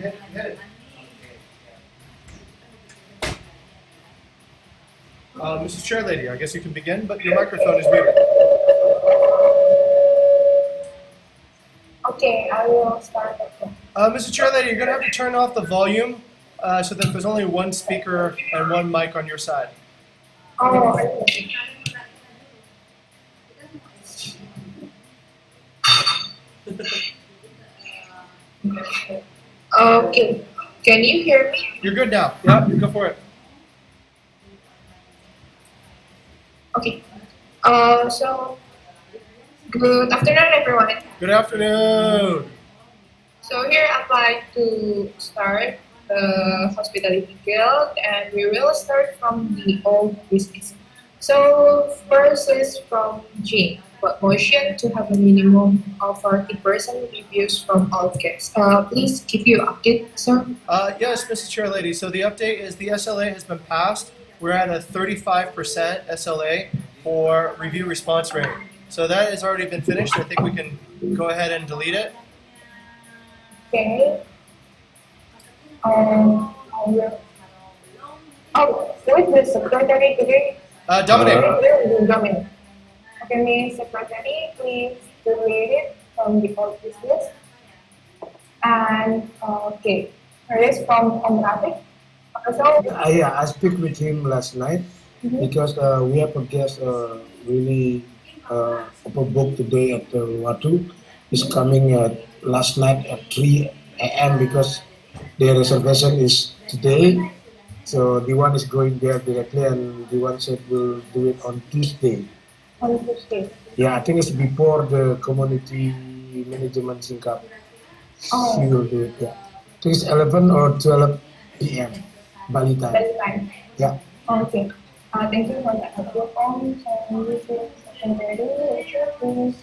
Mrs. Chairlady, I guess you can begin, but your microphone is muted. Okay, I will start again. Mrs. Chairlady, you're going to have to turn off the volume so that there's only one speaker and one mic on your side. Oh, okay. Can you hear me? You're good now. Yeah, go for it. Okay. So good afternoon, everyone. Good afternoon. So here I'd like to start the hospitality guild, and we will start from the old business. So first is from Jane. But motion to have a minimum of 40% reviews from all guests. Please give you update, sir. Yes, Mrs. Chairlady. So the update is the SLA has been passed. We're at a 35% SLA for review response rate. So that has already been finished. I think we can go ahead and delete it. Okay. I will. Oh, who is the secretary today? Dominic. Dominic. Okay, Miss Secretary, please delete it from the old business. And okay, here is from Rafiq. So, I speak with him last night because we have a guest really overbooked today at Watu. He's coming last night at 3 a.m. because the reservation is today. So the one is going there directly, and the one said we'll do it on Tuesday. on Tuesday. Yeah, I think it's before the community management sync up. Oh. She will do it. Yeah, I think it's 11 or 12 p.m. Bali time. That's fine. Yeah. Okay. Thank you for that. Your phone and this is secondary. Richard, please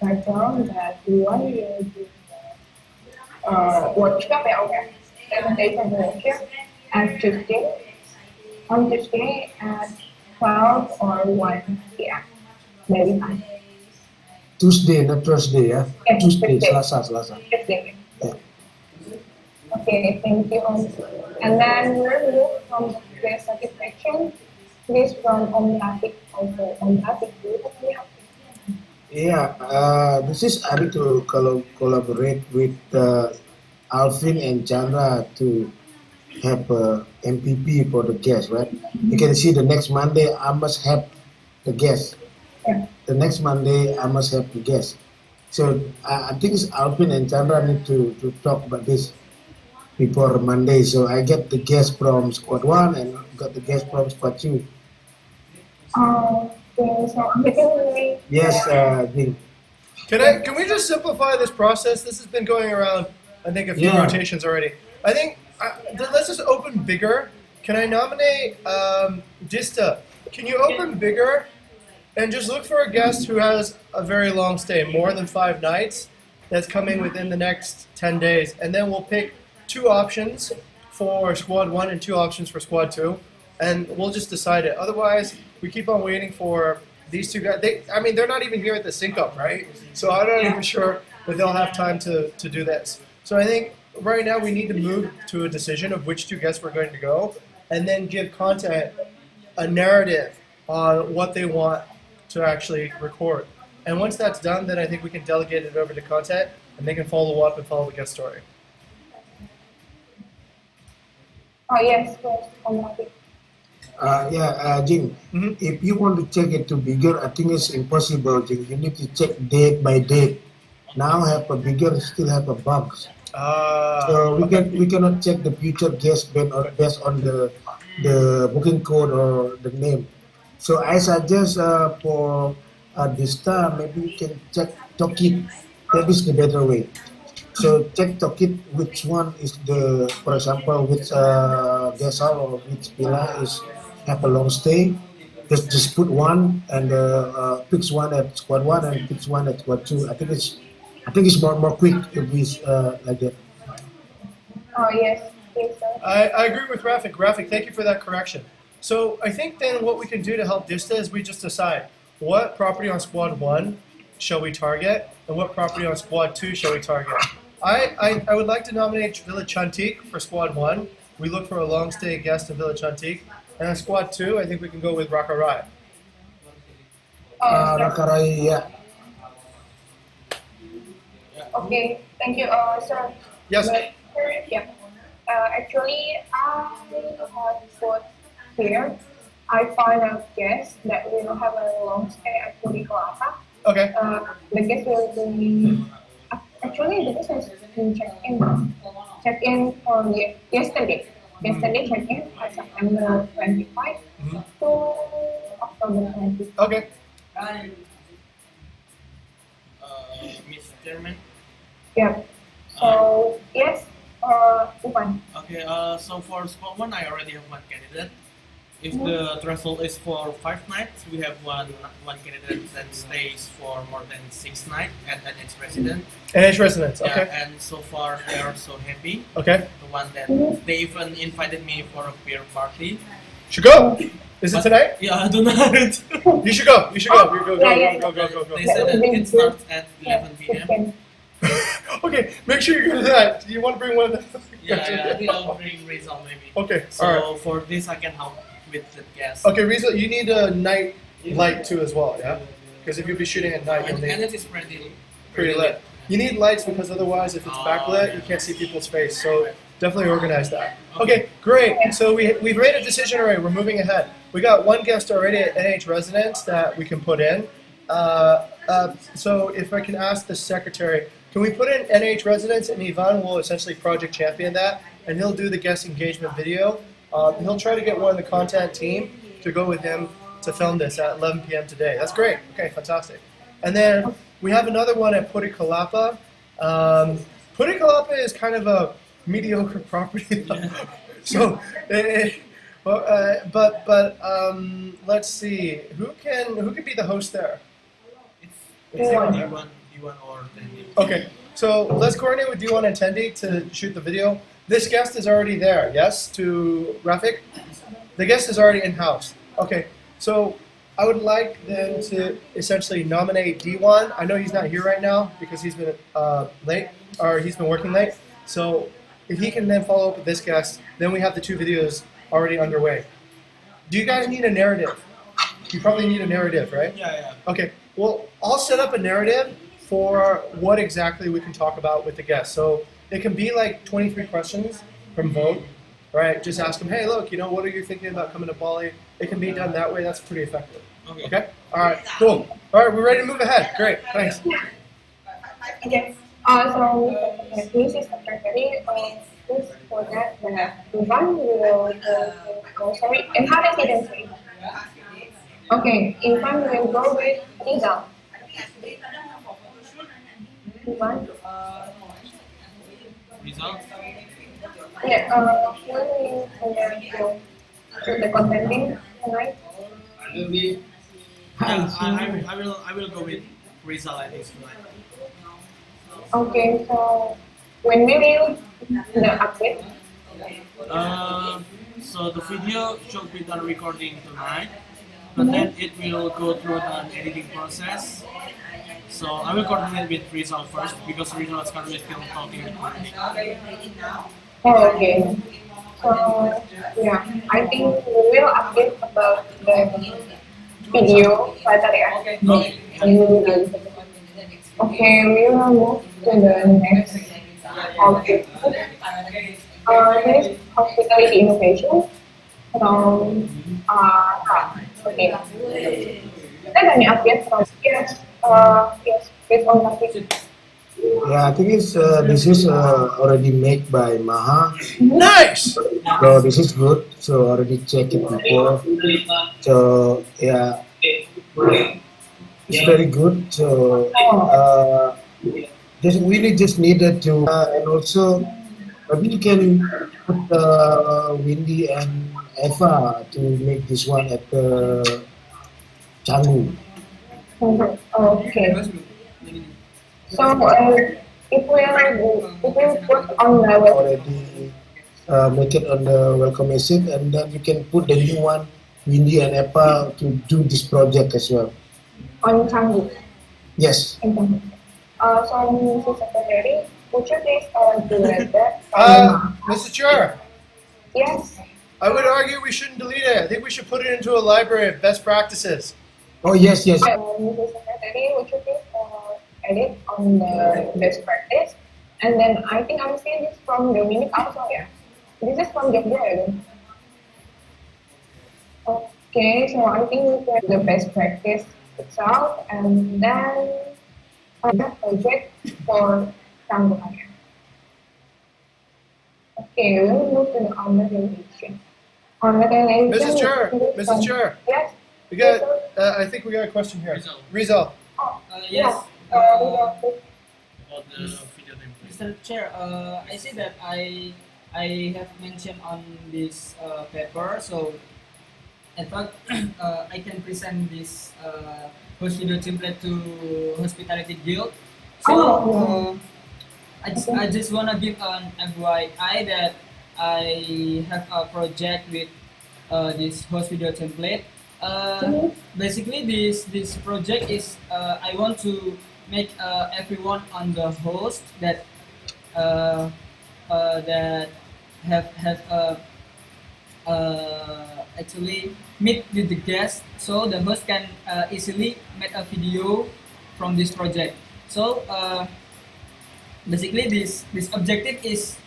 write down that you want to do workshop at okay. 7 days of workshop at Tuesday. On Tuesday at 12 or 1 p.m. Very fine. Tuesday, not Thursday, yeah? Yeah, Tuesday, Tuesday. Selasa. Tuesday. Yeah. Okay, thank you. And then we'll move from the satisfaction. This from Rafiq also. Rafiq, do you have any update? Yeah, this is I need to collaborate with Alvin and Chandra to have MPP for the guest, right? You can see the next Monday I must have the guest. Yeah. The next Monday I must have the guest. So I think it's Alvin and Chandra need to talk about this before Monday. So I get the guest from Squad 1 and got the guest from Squad 2. Okay, so I'm getting Yes, Jing. Can we just simplify this process? This has been going around, I think, a few Yeah. rotations already. I think let's just open bigger. Can I nominate Dista? Can you open bigger and just look for a guest who has a very long stay, more than 5 nights, that's coming within the next 10 days, and then we'll pick 2 options for Squad 1 and 2 options for Squad 2, and we'll just decide it. Otherwise, we keep on waiting for these 2 guys. They're not even here at the sync up, right? So I'm not even sure that they'll have time to do this. So I think right now we need to move to a decision of which 2 guests we're going to go, and then give content a narrative on what they want to actually record. And once that's done, then I think we can delegate it over to content, and they can follow up and follow the guest story. Oh yes, Rafiq. Jing, if you want to check it to bigger, I think it's impossible, Jing. You need to check date by date. Now have a bigger, still have a box. So we cannot check the future guest based on the booking code or the name. So I suggest for this time maybe you can check Tokit. That is the better way. So check Tokit which one is the, for example, which guest house or which villa is have a long stay. Just put one and fix one at Squad 1 and fix one at Squad 2. I think it's more quick if we like that. Oh yes, yes sir. I agree with Rafik. Rafik, thank you for that correction. So I think then what we can do to help Dista is we just decide what property on Squad 1 shall we target and what property on Squad 2 shall we target. I would like to nominate Village Chantique for Squad 1. We look for a long stay guest in Village Chantique. And on Squad 2, I think we can go with Rakarai. Rakarai, yeah. Okay, thank you, sir. Yes. Yeah. Actually, I have put here. I find a guest that will have a long stay at Bukit Vista. Okay. The guest will be actually the guest has been check in for yesterday. Yesterday check-in on September 25 to October 20. Okay. Mr. Chairman. Yeah. So yes, Ivan. Okay, so for squad 1, I already have one candidate. If the threshold is for 5 nights, we have one candidate that stays for more than 6 nights at NH residence. NH residence, okay. Yeah, and so far they are so happy. Okay. The one that they even invited me for a beer party. Should go. Is it tonight? Yeah, I don't know. You should go. You should go. Go. They said that it starts at 11 p.m. Okay, make sure you go to that. Do you want to bring one of them? Yeah, I think I'll bring Rizal maybe. Okay, So alright. for this, I can help with the guests. Okay, Rizal, you need a night light too as well, yeah? Because if you'll be shooting at night, you'll And need it is pretty lit. You need lights because otherwise, if it's backlit, you can't see people's face. So definitely organize that. Okay, great. So we've made a decision already. We're moving ahead. We got one guest already at NH residence that we can put in. So if I can ask the secretary, can we put in NH residence and Ivan will essentially project champion that, and he'll do the guest engagement video. He'll try to get one of the content team to go with him to film this at 11 p.m. today. That's great. Okay, fantastic. And then we have another one at Putikalapa. Putikalapa is kind of a mediocre property, so. Let's see. Who can be the host there? It's D1 or Tendi. Okay, so let's coordinate with D1 and Tendi to shoot the video. This guest is already there, yes, to Rafik? The guest is already in-house. Okay, so I would like them to essentially nominate D1. I know he's not here right now because he's been late, or he's been working late. So if he can then follow up with this guest, then we have the 2 videos already underway. Do you guys need a narrative? You probably need a narrative, right? Yeah. Okay, well, I'll set up a narrative for what exactly we can talk about with the guests. So it can be like 23 questions from Vogue, right? Just ask them, hey, look, what are you thinking about coming to Bali? It can be done that way. That's pretty effective. Okay? All right, cool. All right, we're ready to move ahead. Great, thanks. Okay. So this is the secretary. This for that Ivan will sorry, and how does it say? Okay, Ivan will go with Rizal. Ivan? Result? Yeah, when we go to the contenting tonight? I will go with Rizal, I think tonight. Okay, so when we will the update? So the video should be done recording tonight, but then it will go through an editing process. So I will coordinate with Rizal first because Rizal is currently still talking with me. Oh, okay. So yeah, I think we will update about the video later, yeah. Okay, we will move to the next object. Next hospitality innovation from okay. Kita tanya update from yes, based on topic. Yeah, I think this is already made by Maha. Nice! So this is good. So already check it before. So yeah, it's very good. So we just needed to and also maybe you can put Windy and Eva to make this one at Canggu. Okay. So if we put on the web Already make it on the welcome message, and then you can put the new one, Windy and Eva, to do this project as well. on Canggu. Yes. So Mrs. Secretary, Would you please delete that? Mr. Chair, Yes. I would argue we shouldn't delete it. I think we should put it into a library of best practices. Oh yes, yes. Mrs. Secretary, would you please edit on the best practice? And then I think I'm seeing this from Dominic also, yeah. This is from Jogja, I think. Okay, so I think we can the best practice itself, and then the project for Tangguhan. Okay, we'll move to the organization. Mrs. Chair, Mrs. Chair, Yes. we got. I think we got a question here. Rizal. Yes. Yeah. About the video template. Mr. Chair, I see that I have mentioned on this paper, so in fact I can present this host video template to Hospitality Guild. So I just wanna give an FYI that I have a project with this host video template. Basically, this project is I want to make everyone on the host that that have actually meet with the guest, so the host can easily make a video from this project. So basically, this objective is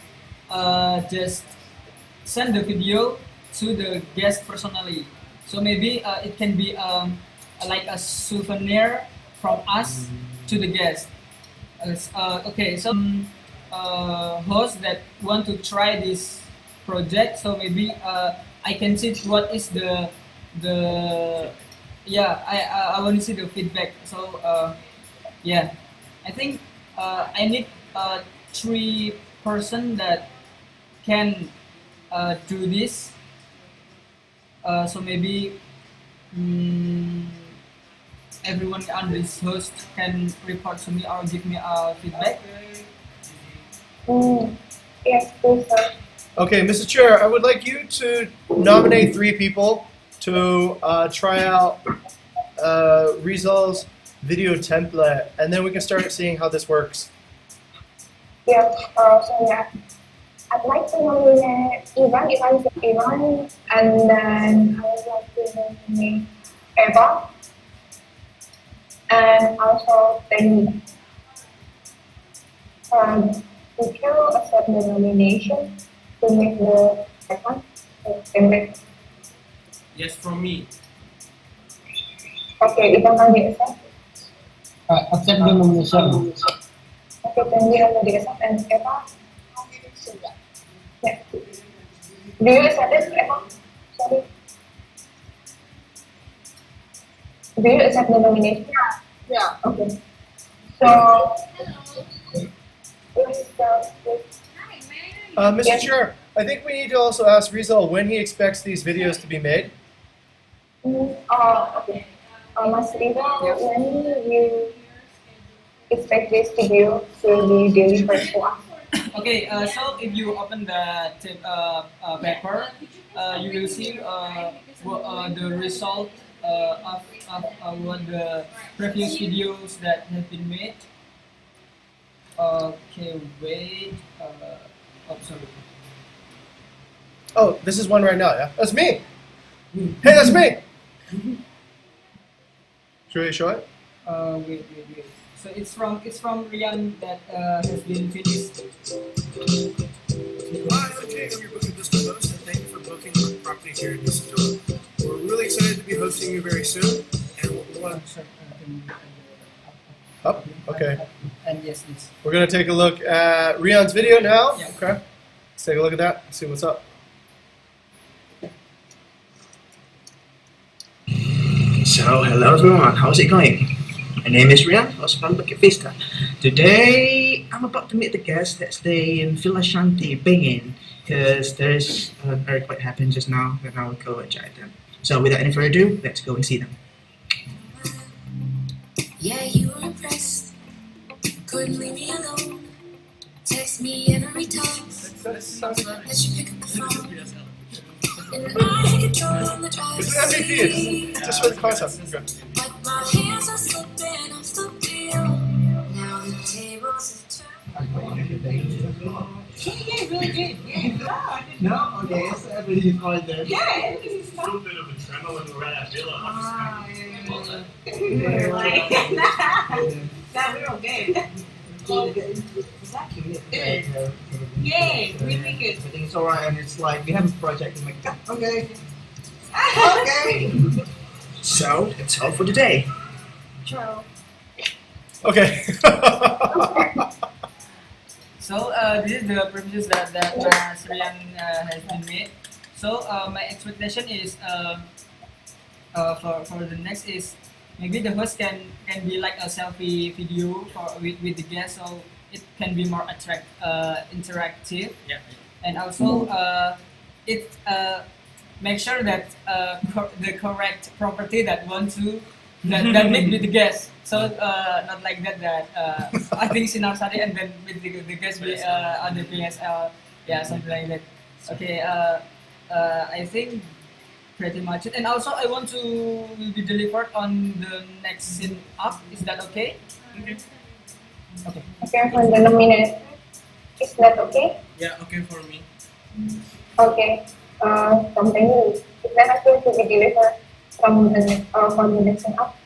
just send the video to the guest personally. So maybe it can be like a souvenir from us to the guest. Okay, so hosts that want to try this project, so maybe I can see what is the yeah, I want to see the feedback. So yeah, I think I need 3 person that can do this. So maybe everyone on this host can report to me or give me a feedback. Yes, please, sir. Okay, Mr. Chair, I would like you to nominate 3 people to try out Rizal's video template, and then we can start seeing how this works. Yes, so yeah, I'd like to nominate Ivan, and then I would like to nominate Eva, and also Penny. Would you accept the nomination to make the second template? Yes, from me. Okay, Ivan already accept. Accept the nomination. Okay, Penny already accept, and Eva? Yeah. Do you accept it, Eva? Sorry. Do you accept the nomination? Yeah. Okay. So, Mr. Yes. Chair, I think we need to also ask Rizal when he expects these videos to be made. Okay. Mas Rizal, when you expect this video to be delivered to us? Okay, so if you open the paper, you will see the result of what the previous videos that have been made. Okay, wait. Oh, sorry. Oh, this is one right now, yeah? That's me! Hey, that's me! Should we show it? Wait. So it's from Rian that has been finished. Hi, I'm Jay. I'm your Bukit Vista host, and thank you for booking our property here in Isidore. We're really excited to be hosting you very soon, and we'll want up. Okay. And yes, this. We're gonna take a look at Rian's video now. Yeah. Okay. Let's take a look at that. See what's up. So, hello everyone, how's it going? My name is Rian, host from Bukit Vista. Today, I'm about to meet the guests that stay in Villa Shanti, Bingin, because there's an earthquake happened just now, and I'll go and check them. So, without any further ado, let's go and see them. Yeah, you were impressed. Couldn't leave me alone. Text me every time that you pick up the phone. And I had control on the driver's It's an MVP. seat. It's just for the concept. Okay. Like my hands are slipping off the wheel. Now the tables have turned. No? Okay, so everything is fine then. Yeah, this is A little bit of a tremor when we're at that villa. Now we're okay. Exactly. Yay, really good. Everything is alright, and it's like we have a project. I'm like, "Yeah, okay, okay." So that's all for today. Ciao. Okay. So this is the premises that Mas Rian has been made. So my expectation is for the next is maybe the host can be like a selfie video with the guest, so it can be more interactive. Yeah. And also it make sure that the correct property that want to that meet with the guest. So not like that I think Sinapsari and then with the guest be on the PSL, yeah, something like that. Okay, I think pretty much it. And also I want to be delivered on the next scene up. Is that okay? Okay. Okay. Okay, for the nomination, is that okay? Yeah, okay for me. Okay. Continue. Is that okay to be delivered from the next up?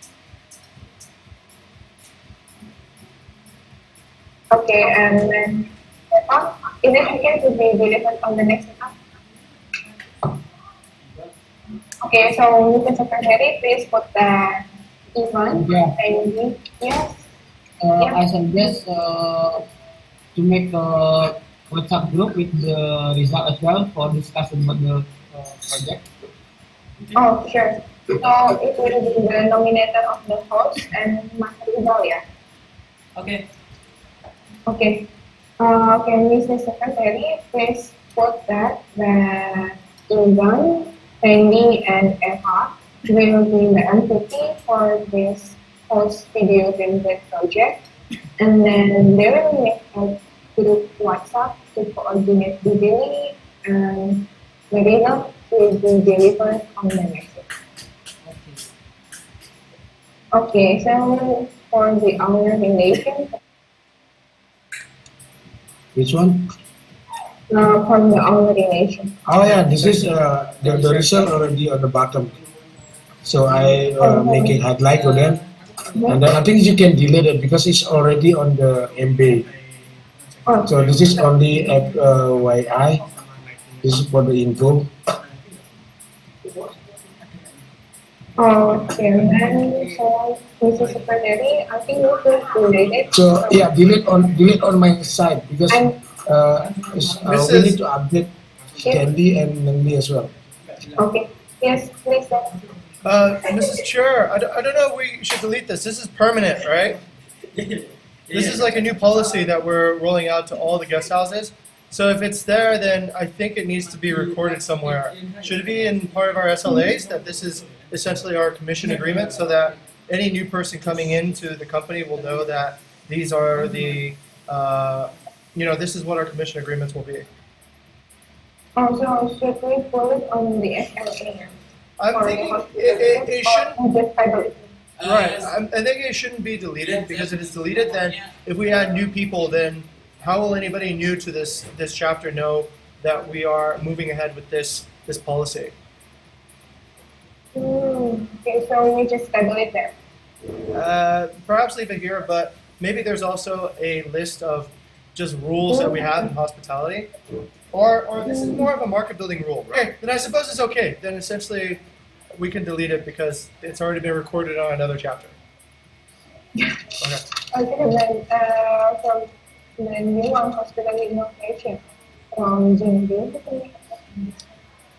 Okay, and then is it okay to be delivered from the next up? Okay, so Mr. Secretary, please put the event Yeah. and yes. I suggest to make a WhatsApp group with the result as well for discussion about the project. Oh, sure. So it will be the nominator of the host and Master Rizal, yeah? Okay. Okay. Can Mr. Secretary please put that the Ivan, Randy, and Eva will be the entity for this host video template project, and then they will make a group WhatsApp to coordinate the delay, and the result will be delivered on the next week. Okay, so for the honor relation, Which one? from the honor relation. Oh yeah, this is the result already on the bottom. So I make it highlight for them, and then I think you can delete it because it's already on the MB. Oh, So this is only at YI. This is for the info. okay, and then so Mr. Secretary, I think you should delete it. So yeah, delete on my side because And we need to update Candy and Nandi as well. okay, yes, please. Sir. Mrs. Chair, I don't know if we should delete this. This is permanent, right? This is like a new policy that we're rolling out to all the guest houses. So if it's there, then I think it needs to be recorded somewhere. Should it be in part of our SLAs that this is essentially our commission agreement, so that any new person coming into the company will know that these are the, this is what our commission agreements will be. Also, should we put it on the SLA? I'm Or thinking the it shouldn't. or just title it? Right. I think it shouldn't be deleted because if it's deleted, then if we add new people, then how will anybody new to this chapter know that we are moving ahead with this policy? Okay, so we just title it there. Perhaps leave it here, but maybe there's also a list of just rules that we have in hospitality, or this is more of a market building rule. Okay, then I suppose it's okay. Then essentially, we can delete it because it's already been recorded on another chapter. Okay. Okay, then from the new one, hospital innovation from Jimmy.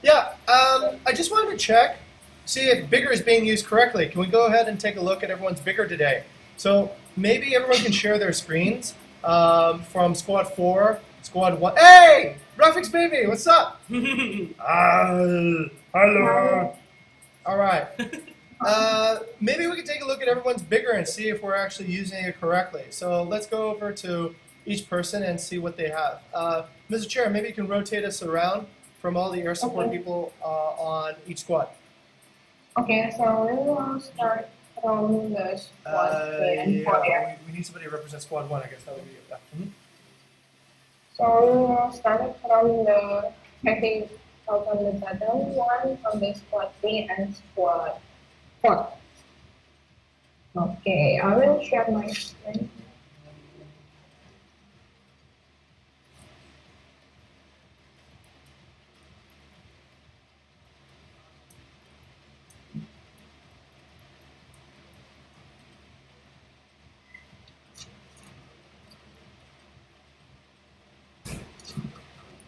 Yeah, I just wanted to check, see if bigger is being used correctly. Can we go ahead and take a look at everyone's bigger today? So maybe everyone can share their screens from Squad 4, Squad 1. Hey! Graphics baby, what's up? Hello. All right. Maybe we can take a look at everyone's bigger and see if we're actually using it correctly. So let's go over to each person and see what they have. Mr. Chair, maybe you can rotate us around from all the air support people on each squad. Okay, so we will start from the squad and for air. We need somebody to represent Squad 1, I guess that would be it. So we will start from the checking from the bottom one from the squad 3 and squad 4. Okay, I will share my screen.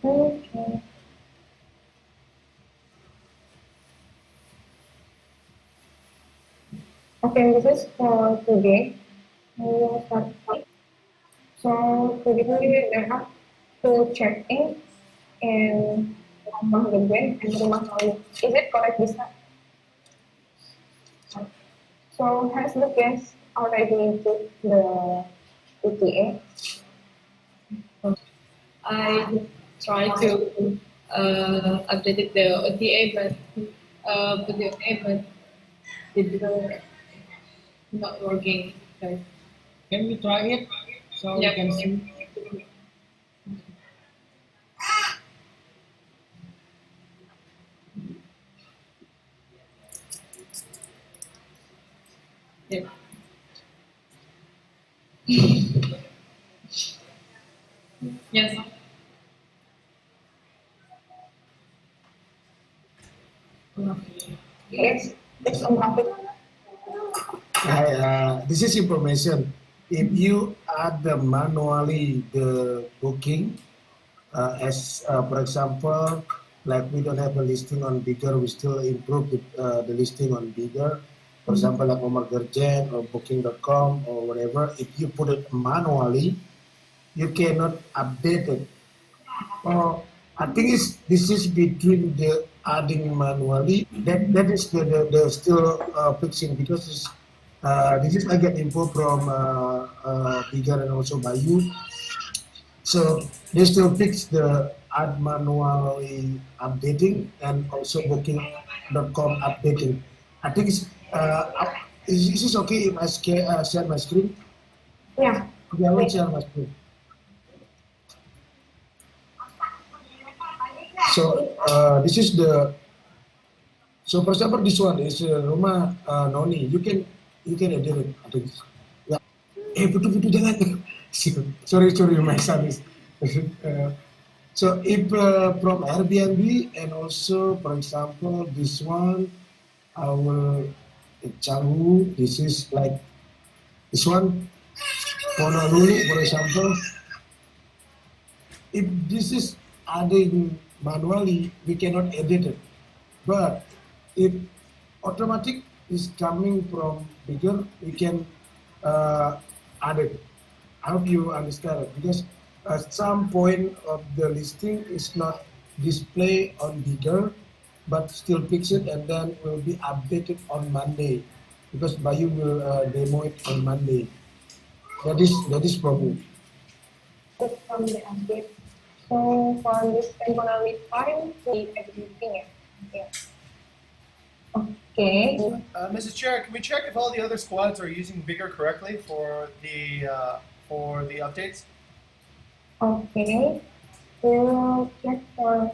Okay. Okay, this is for today. We will start. So today there are two check-in in Rumah Gede and Rumah Lalu. Is it correct, Bisa? So has the guest already took the ETA? I try to update the OTA, but the OTA, but it didn't not working. Okay. Can we try it so Yeah. we can see? Yeah. Yes. Yes, it's on topic. This is information. If you add manually the booking, for example, like we don't have a listing on bigger, we still improve the listing on bigger. For example, like Omar Gerjen or Booking.com or whatever. If you put it manually, you cannot update it. Oh, I think this is between the adding manually. That is the still fixing because this is I get info from Bigger and also Bayu. So they still fix the add manually updating and also booking.com updating. I think is this okay if I share my screen? Yeah. Okay, I will share my screen. So this is the so for example this one is Roma Noni. You can edit it. I think. Yeah. Putu jangan. sorry my son is. uh, so if from Airbnb and also for example this one our Changu, this is like this one Honolulu for example. If this is adding manually, we cannot edit it. But if automatic is coming from bigger, we can add it. I hope you understand it because at some point of the listing is not display on bigger, but still fix it and then will be updated on Monday because Bayu will demo it on Monday. That is problem. From the update. So for this temporary time, we everything. Yeah. Okay. Mrs. Chair, can we check if all the other squads are using bigger correctly for the updates? Okay. We will check for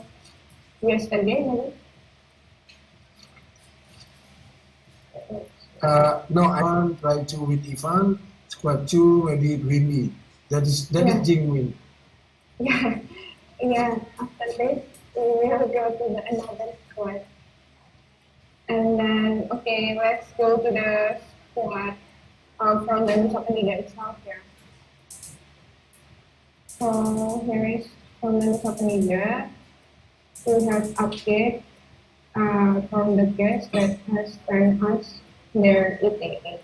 yesterday, maybe. No, I want try to with Ivan. Squad 2 maybe Winnie. That is Yeah. Jingwin. Yeah. Yeah. After this, we will go to the another squad. And then, okay, let's go to the squad from the Nusa Penida itself here. So here is from the Nusa Penida. We have update from the guest that has sent us their ETA.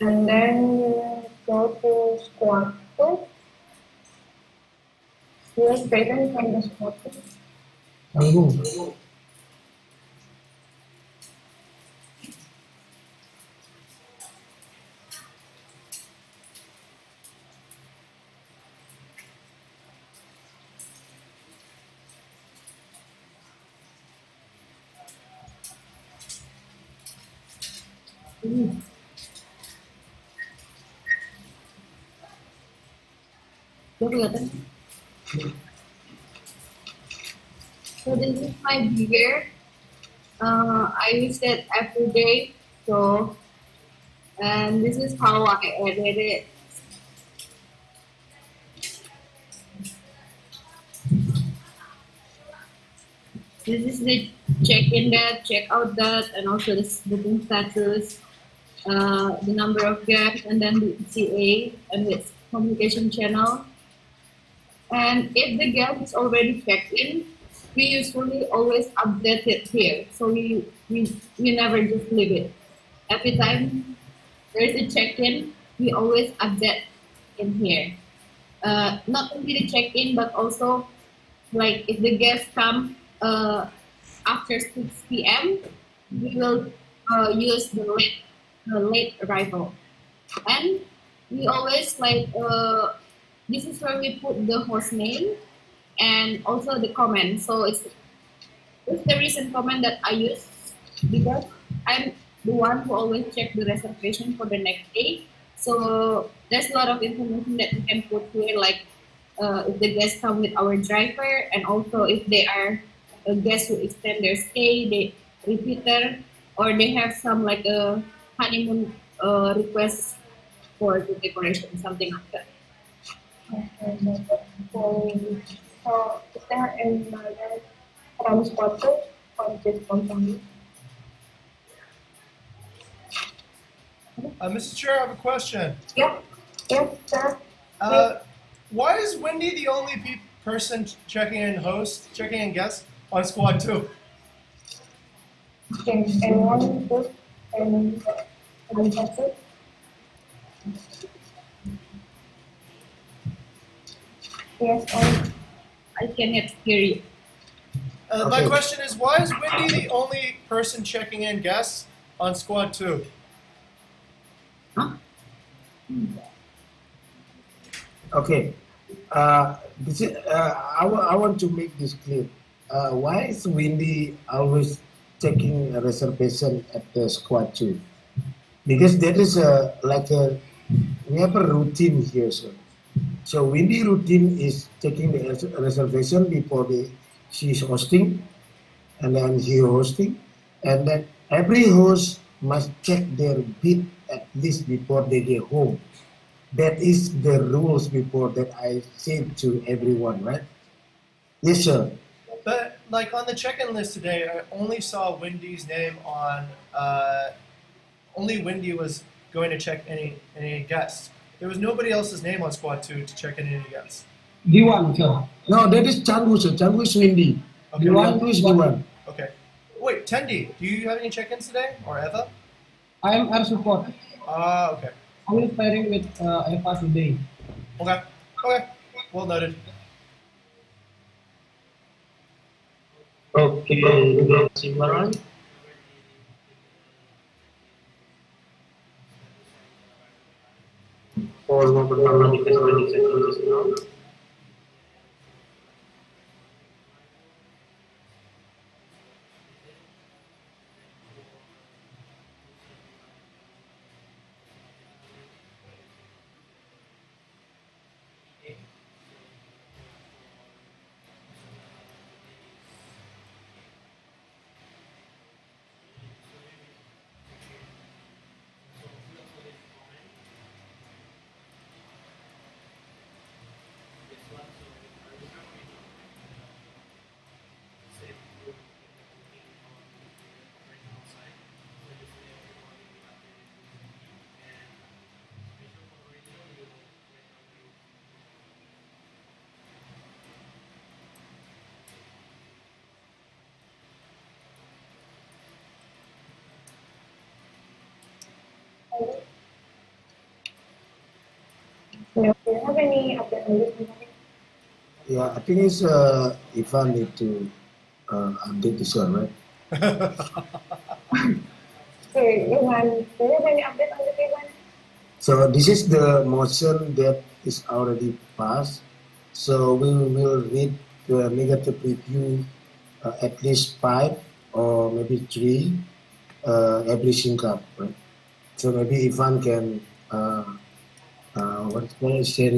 And then we will go to squad 2. We will straighten from the squad 2. Tanggung. Dia kelihatan. So this is my beer. I use it every day. So, and this is how I edit it. This is the check in that, check out that, and also the booking status, the number of guests, and then the ECA and its communication channel. And if the guest is already checked in, we usually always update it here. So we never just leave it. Every time there's a check-in, we always update in here. Not only the check-in, but also like if the guests come after 6 p.m., we will use the late arrival. And we always like this is where we put the host name and also the comment. So it's the recent comment that I use because I'm the one who always check the reservation for the next day. So there's a lot of information that we can put here, like if the guests come with our driver, and also if they are a guest who extend their stay, they repeater, or they have some like a honeymoon request for the decoration, something like that. And so is there another transporter or just company? Mrs. Chair, I have a question. Yep. Yes, sir. Why is Wendy the only person checking in guests on squad 2? Can anyone put and that's it? Yes, I cannot hear you. My question is, why is Wendy the only person checking in guests on squad 2? Okay. I want to make this clear. Why is Wendy always taking a reservation at the squad 2? Because there is we have a routine here, sir. So Wendy routine is taking the reservation before she's hosting, and then he hosting, and then every host must check their bid at least before they get home. That is the rules before that I said to everyone, right? Yes, sir. But like on the check-in list today, I only saw Wendy's name on. Only Wendy was going to check any guests. There was nobody else's name on squad 2 to check in any guests. D1, sir. No, that is Changu, sir. Changu is Wendy. Okay. D1 is D1. Okay. Wait, Tendi, do you have any check-ins today, or Eva? I am air support. Okay. I will pairing with Eva today. Okay. Well noted. Okay, Simbaran. Forma pertama di sequence. Do you have any update on this? Yeah, I think it's Ivan need to update this one, right? Okay, Ivan, do you have any update on this, Ivan? So this is the motion that is already passed. So we will read the negative review at least 5 or maybe 3 every sync up, right? So maybe Ivan can what is called share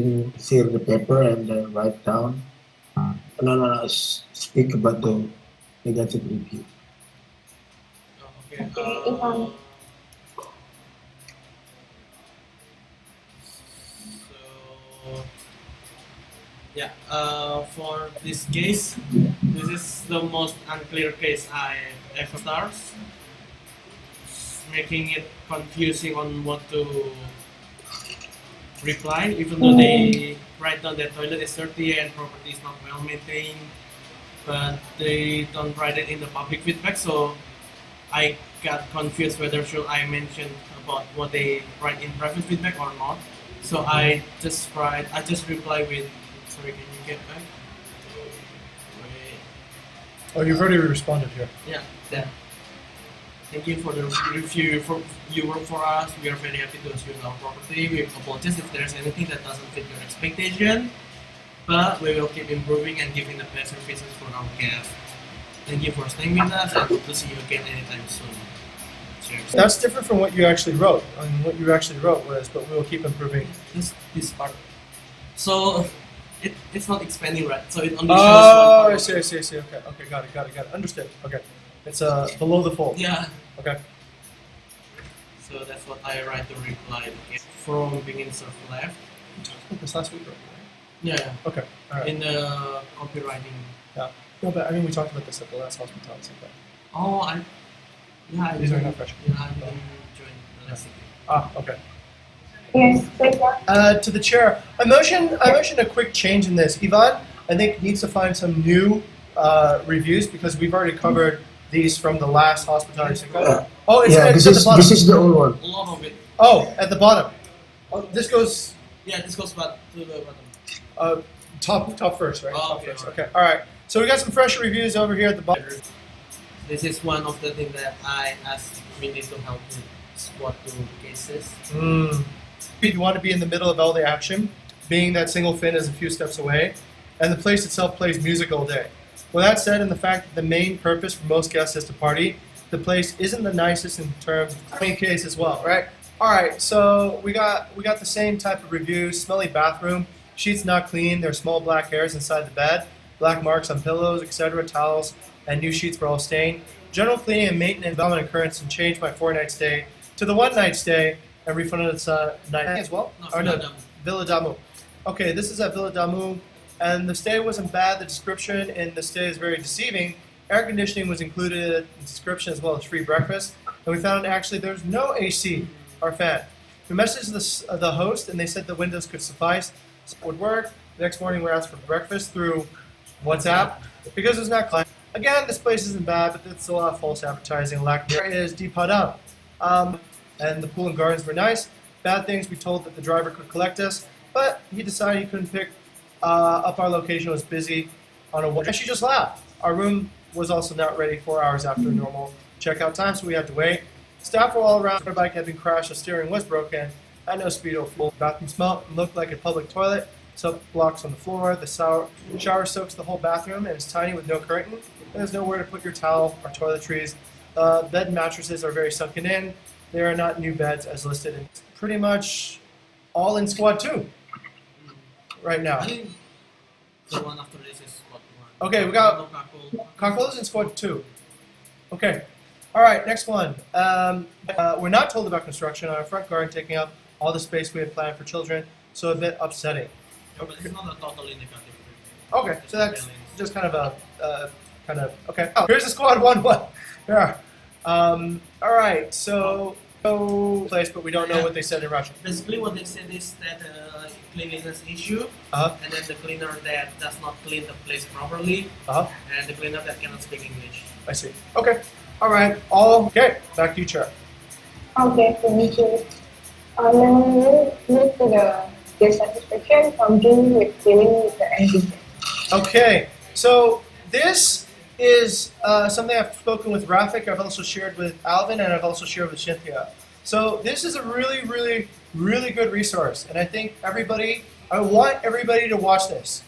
the paper and then write down. Speak about the negative review. Okay. So yeah, for this case, this is the most unclear case I ever started, making it confusing on what to reply, even though they write down that toilet is dirty and property is not well maintained, but they don't write it in the public feedback, so I got confused whether should I mention about what they write in private feedback or not. So I just reply with, sorry, can you get back? Wait. Oh, you've already responded here. Yeah, that. Thank you for the review. You work for us. We are very happy to assume our property. We apologize if there's anything that doesn't fit your expectation, but we will keep improving and giving the best services for our guests. Thank you for staying with us and hope to see you again anytime soon. Cheers. That's different from what you actually wrote. I mean, what you actually wrote was, but we will keep improving. This part. So it's not expanding, right? So it only shows Oh, one I see. Okay, got it. Understood. Okay. It's below the fold. Yeah. Okay. So that's what I write to reply. Okay. From begin surf left. We talked about this last week, right? Yeah. Okay. All right. In the copywriting. Yeah. No, but I mean, we talked about this at the last hospitality. Oh, These are not fresh. Yeah, I didn't join the last week. Ah, okay. Yes, To the chair, I motion a quick change in this. Ivan, I think needs to find some new reviews because we've already covered these from the last hospitality. Oh, it's Yeah, at this the is bottom. the old one. A lot of it. Oh, at the bottom. Oh, this goes Yeah, this goes back to the bottom. top first, right? Oh, Top okay, first. alright. Okay, all right. So we got some fresh reviews over here at the bottom. This is one of the things that I asked Minnie to help with squad 2 cases. You want to be in the middle of all the action, being that single fin is a few steps away, and the place itself plays music all day. With that said, and the fact that the main purpose for most guests is to party, the place isn't the nicest in terms of clean case as well, right? All right, so we got the same type of reviews. Smelly bathroom, sheets not clean. There's small black hairs inside the bed, black marks on pillows, etc. Towels and new sheets were all stained. General cleaning and maintenance common occurrence and changed my 4-night stay to the 1-night stay and refunded its night as well. Villa Damu. Okay, this is at Villa Damu, and the stay wasn't bad. The description in the stay is very deceiving. Air conditioning was included in the description as well as free breakfast, and we found actually there's no AC or fan. We messaged the host, and they said the windows could suffice. So it would work. The next morning we asked for breakfast through WhatsApp because it's not clean. Again, this place isn't bad, but it's a lot of false advertising. There is Deep Padang. And the pool and gardens were nice. Bad things, we told that the driver could collect us, but he decided he couldn't pick up our location. It was busy on a walk. And she just laughed. Our room was also not ready 4 hours after normal checkout time, so we had to wait. Staff were all around. Our bike had been crashed, the steering was broken, and no speedo full. Bathroom smelled and looked like a public toilet. Soap blocks on the floor. The shower soaks the whole bathroom and is tiny with no curtain. There's nowhere to put your towel or toiletries. Bed mattresses are very sunken in. There are not new beds as listed. It's pretty much all in squad 2 right now. I think the one after this is squad 1. Okay, we got Cockles in squad 2. Okay. All right, next one. We're not told about construction on our front garden taking up all the space we had planned for children, so a bit upsetting. Yeah, but it's not a totally negative review. Okay, so that's just kind of okay. Oh, here's the squad 1. Yeah. All right, so no place, but we don't know what they said in Russian. Basically, what they said is that cleanliness issue, and then the cleaner that does not clean the place properly, and the cleaner that cannot speak English. I see. Okay. All right. Okay. Back to you, Chair. Okay, thank you. Move to the guest satisfaction from June with dealing with the engine. Okay. So this is something I've spoken with Rafik, I've also shared with Alvin, and I've also shared with Cynthia. So this is a really good resource, and I think I want everybody to watch this.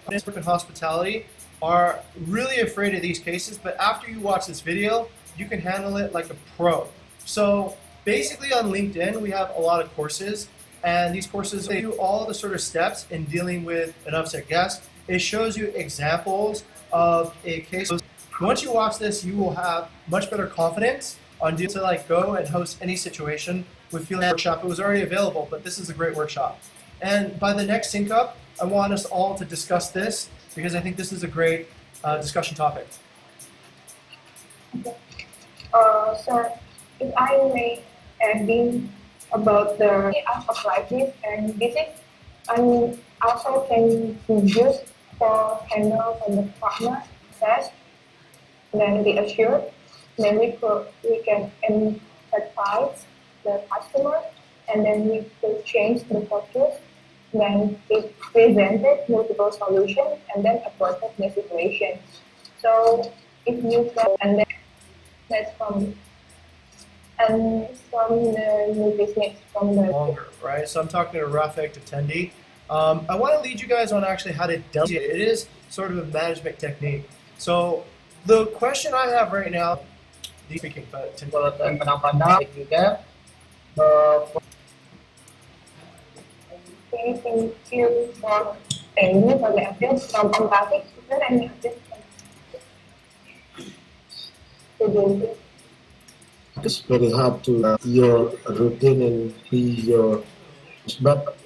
Work in hospitality are really afraid of these cases, but after you watch this video, you can handle it like a pro. So basically on LinkedIn, we have a lot of courses, And these courses they do all the sort of steps in dealing with an upset guest. It shows you examples of a case. Once you watch this, you will have much better confidence on dealing to like go and host any situation with Feeling Workshop. It was already available, but this is a great workshop. And by the next sync up, I want us all to discuss this because I think this is a great discussion topic. So if I may adding about the applied this, and this is also can be used for handle from the partner success. Then we assure, then we can empathize the customer, and then we could change the focus. Then it presented multiple solutions, and then avoided the situation. So if you can, and then that's from the new business from the longer, right? So I'm talking to Rafik to Tendi. I want to lead you guys on actually how to delegate. It is sort of a management technique. So the question I have right now, speaking, but juga thank you for the updates from empathic. Is there any updates? It's very hard to your routine and be your, but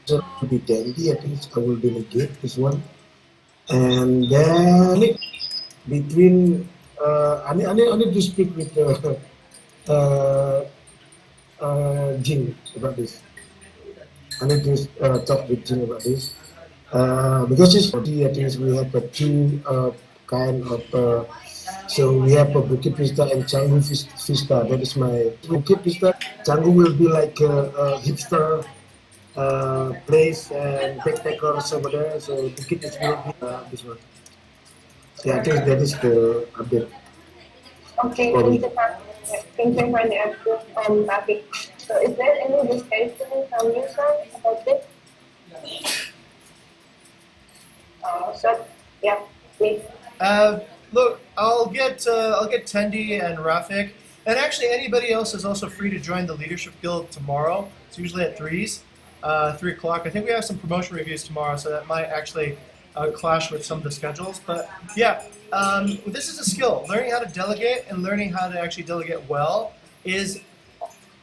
to be dandy. I think I will delegate this one, and then between I need to speak with Jim about this. I need to talk with Jim about this because it's I think we have two kind of. So we have a Bukit Vista and Canggu Vista. That is my Bukit Vista. Canggu will be like a hipster place and backpackers over there. So Bukit is will be this one. Yeah, I think that is the update. Okay, thank you for the update on traffic. So is there any discussion from you, sir, about this? So yeah, please. Look, I'll get Tendi and Rafik, and actually anybody else is also free to join the Leadership Guild tomorrow. It's usually at 3 o'clock. I think we have some promotion reviews tomorrow, so that might actually clash with some of the schedules. But yeah, this is a skill. Learning how to delegate and learning how to actually delegate well is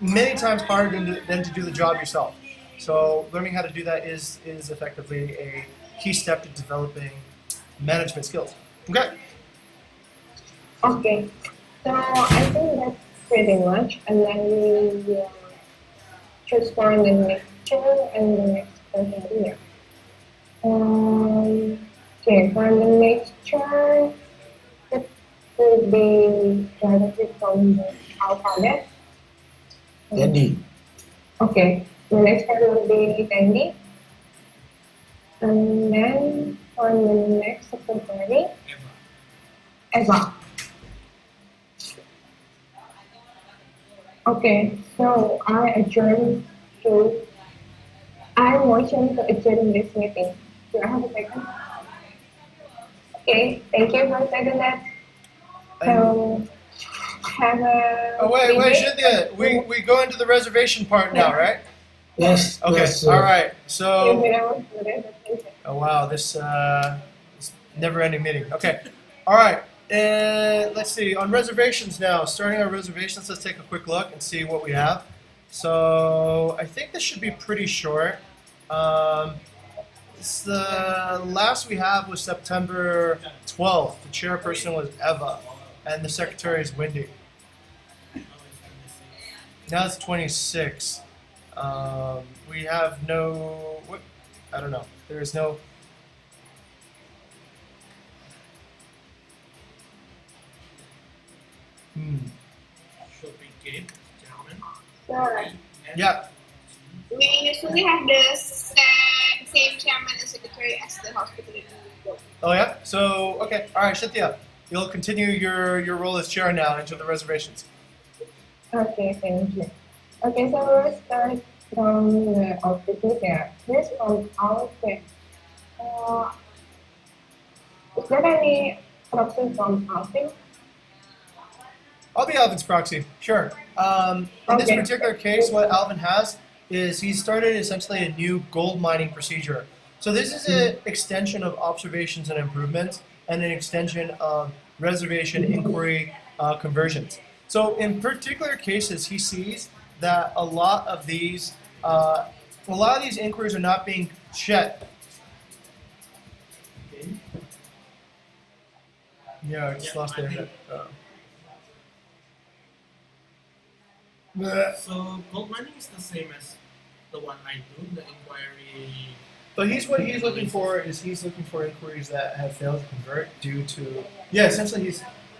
many times harder than to do the job yourself. So learning how to do that is effectively a key step to developing management skills. Okay. Okay, so I think that's pretty much, and then we will choose for the next chair and the next person here. Okay, for the next chair, it will be directly from the alphabet. Tendi. Okay, the next one will be Tendi. And then for the next secretary, Eva. Okay, so I motion to adjourn this meeting. Do I have a second? Okay, thank you for second that. So have a. Oh wait, Cynthia, we go into the reservation part now, right? Yes. Okay. Yes, All right. So. Okay. Oh wow, this never-ending meeting. Okay. All right. Let's see, on reservations now, starting on reservations, let's take a quick look and see what we have. So I think this should be pretty short. The last we have was September 12th. The chairperson was Eva, and the secretary is Wendy. Now it's 26. We have no, I don't know, there is no. Should we game, gentlemen? Sure. Yeah. We usually have the same chairman and secretary as the hospitality group. Oh yeah. So okay. All right, Shitya, you'll continue your role as chair now into the reservations. Okay, thank you. Okay, so we'll start from the outfit here. This from outfit. Is there any proxy from outfit? I'll be Alvin's proxy. Sure. In this Okay. particular case, what Alvin has is he started essentially a new gold mining procedure. So this is an extension of observations and improvements and an extension of reservation inquiry conversions. So in particular cases, he sees that a lot of these inquiries are not being checked. Yeah, I just lost the internet. So gold mining is the same as the one I do, the inquiry. But what he's looking for is he's looking for inquiries that have failed to convert due to essentially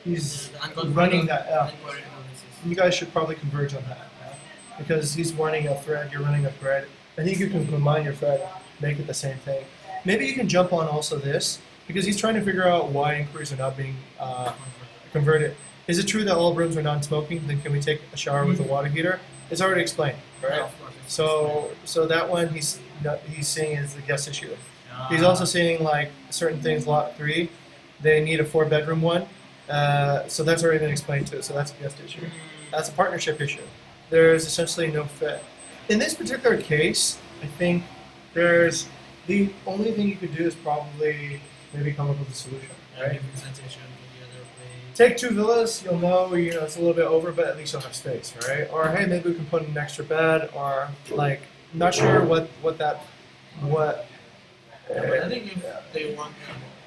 he's running that. Inquiry analysis. You guys should probably converge on that because he's running a thread, you're running a thread. I think you can combine your thread, make it the same thing. Maybe you can jump on also this because he's trying to figure out why inquiries are not being converted. Is it true that all rooms are non-smoking? Then can we take a shower with a water heater? It's already explained, right? Yeah, of course. So that one he's seeing is the guest issue. He's also seeing like certain things. Lot 3, they need a 4-bedroom one. So that's already been explained too. So that's a guest issue. That's a partnership issue. There's essentially no fit. In this particular case, I think there's the only thing you could do is probably maybe come up with a solution, right? Take 2 villas, you'll know, it's a little bit over, but at least you'll have space, right? Or hey, maybe we can put an extra bed, or like, not sure what. But I think if they want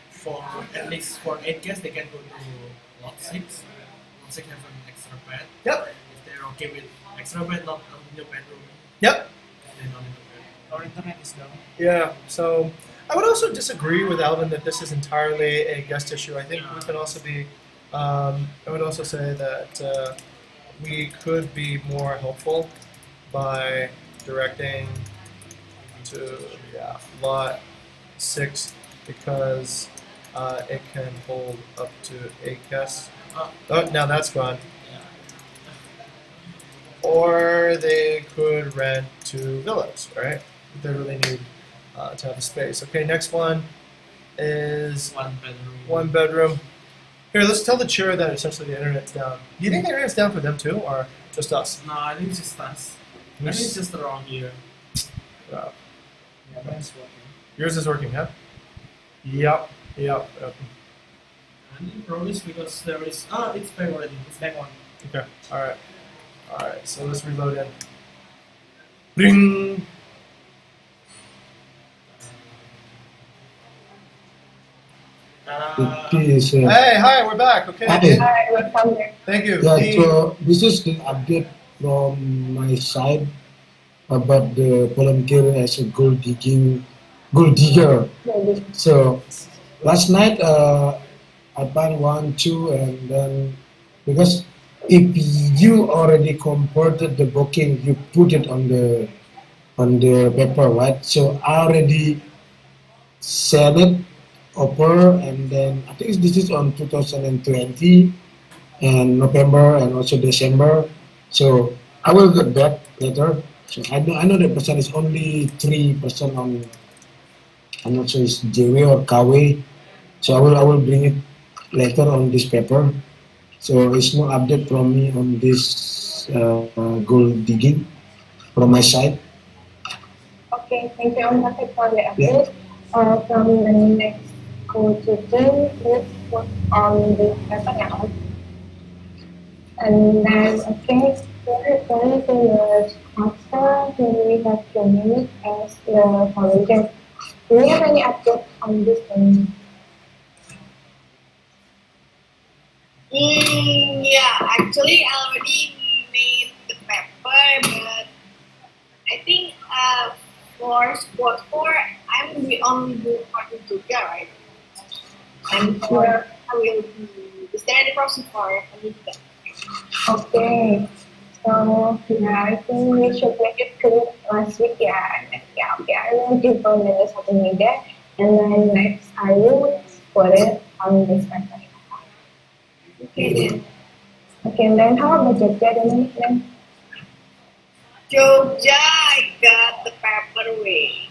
for at least for 8 guests, they can go to lot 6. Lot 6 have an extra bed. Yep. If they're okay with extra bed, not a new bedroom. Yep. Then not in the bed. Our internet is down. Yeah. So I would also disagree with Alvin that this is entirely a guest issue. I think we can also be. I would also say that we could be more helpful by directing to lot 6 because it can hold up to 8 guests. Oh, now that's gone. Or they could rent 2 villas, right? If they really need to have a space. Okay, next one is 1 bedroom. 1 bedroom. Here, let's tell the chair that essentially the internet's down. Do you think the internet's down for them too, or just us? No, I think it's just us. I think it's just around here. Wow. Yeah, mine's working. Yours is working, huh? Yep. And in progress because there is. It's back already. It's back on. Okay. Alright, so let's reload in. Bing! Hey, hi, we're back. Okay. Hi, welcome there. Thank you. Yeah, so this is the update from my side about the volunteer as a gold digger. So last night I found 1, 2, and then because if you already converted the booking, you put it on the paper, right? So I already sent it over, and then I think this is on 2020 and November and also December. So I will get back later. So I know the percent is only 3% on. I'm not sure it's JW or KW. So I will bring it later on this paper. So it's no update from me on this gold digging from my side. Okay, thank you very much for the update. From the next quotation, let's work on the paper now. And then, okay, we're going to the answer. Here we have 2 minutes as the volunteer. Do you have any update on this one? Yeah, actually I already made the paper, but I think for sport 4, I'm the only good partner to get, right? And for I will be, is there any process for any of that? Okay, so yeah, I think we should make it clear last week, yeah. Okay, I will give a minute something like that, and then next I will put it on this paper. Okay then. Okay, and then how about Jogja then? Jogja, I got the paper way.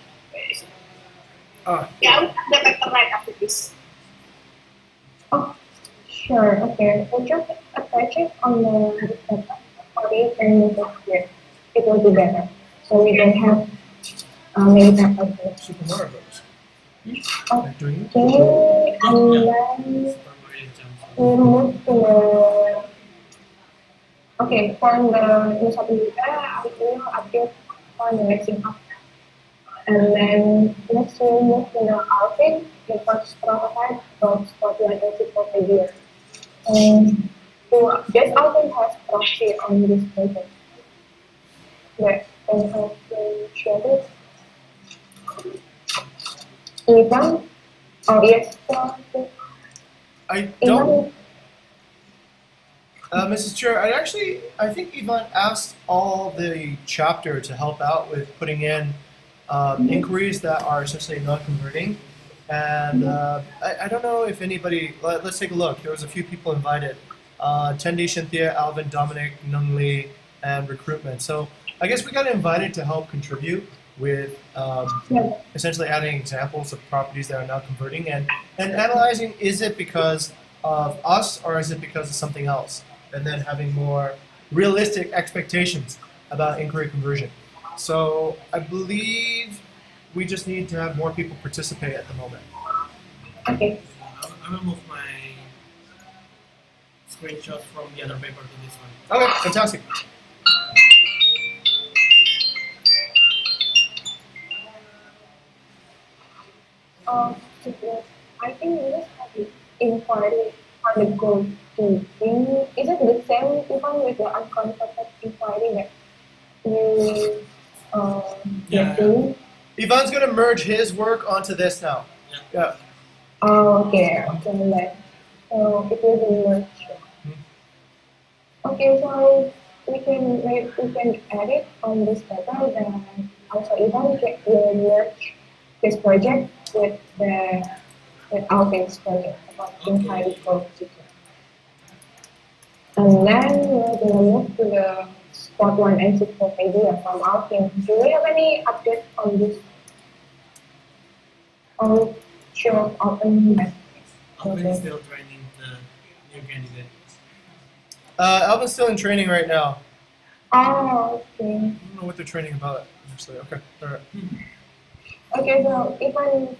Yeah, I will have the paper right after this. Oh, sure, okay. We'll just attach it on the paper for the and make it clear. It will be better. so we don't have many type of books. Super Mario Bros. Okay, Doing and then we move to the okay for the Nusa Penida, I will update for the next up. And then next we move to the outing, the first prototype from Scotland Encyclopedia. And so this outing has proxy on this project. That can help to share it. Ivan, oh yes, so I don't. Ivan, Mrs. Chair, I think Ivan asked all the chapter to help out with putting in inquiries that are essentially non-converting. And I don't know if anybody, let's take a look. There was a few people invited. Tendi, Cynthia, Alvin, Dominic, Nung Lee, and recruitment. So I guess we got invited to help contribute with essentially adding examples of properties that are not converting and analyzing, is it because of us or is it because of something else? And then having more realistic expectations about inquiry conversion. So I believe we just need to have more people participate at the moment. okay. I will move my screenshot from the other paper to this one. Okay, fantastic. I think we just have the inquiry on the goal to bring. Is it the same even with the unconfirmed inquiry that you Yeah. do? Ivan's going to merge his work onto this now. Yeah. Oh, okay, then. So it will be merged. Okay, so we can add it on this paper, then also Ivan will merge this project with Alvin's project about inquiry goal seeking. And then we're gonna move to the spot one encyclopedia from Alvin. Do we have any update on this? On show open that? Alvin is still training the new candidate. Alvin's still in training right now. Oh, okay. I don't know what they're training about, actually. Okay, all right. Okay, so Ivan,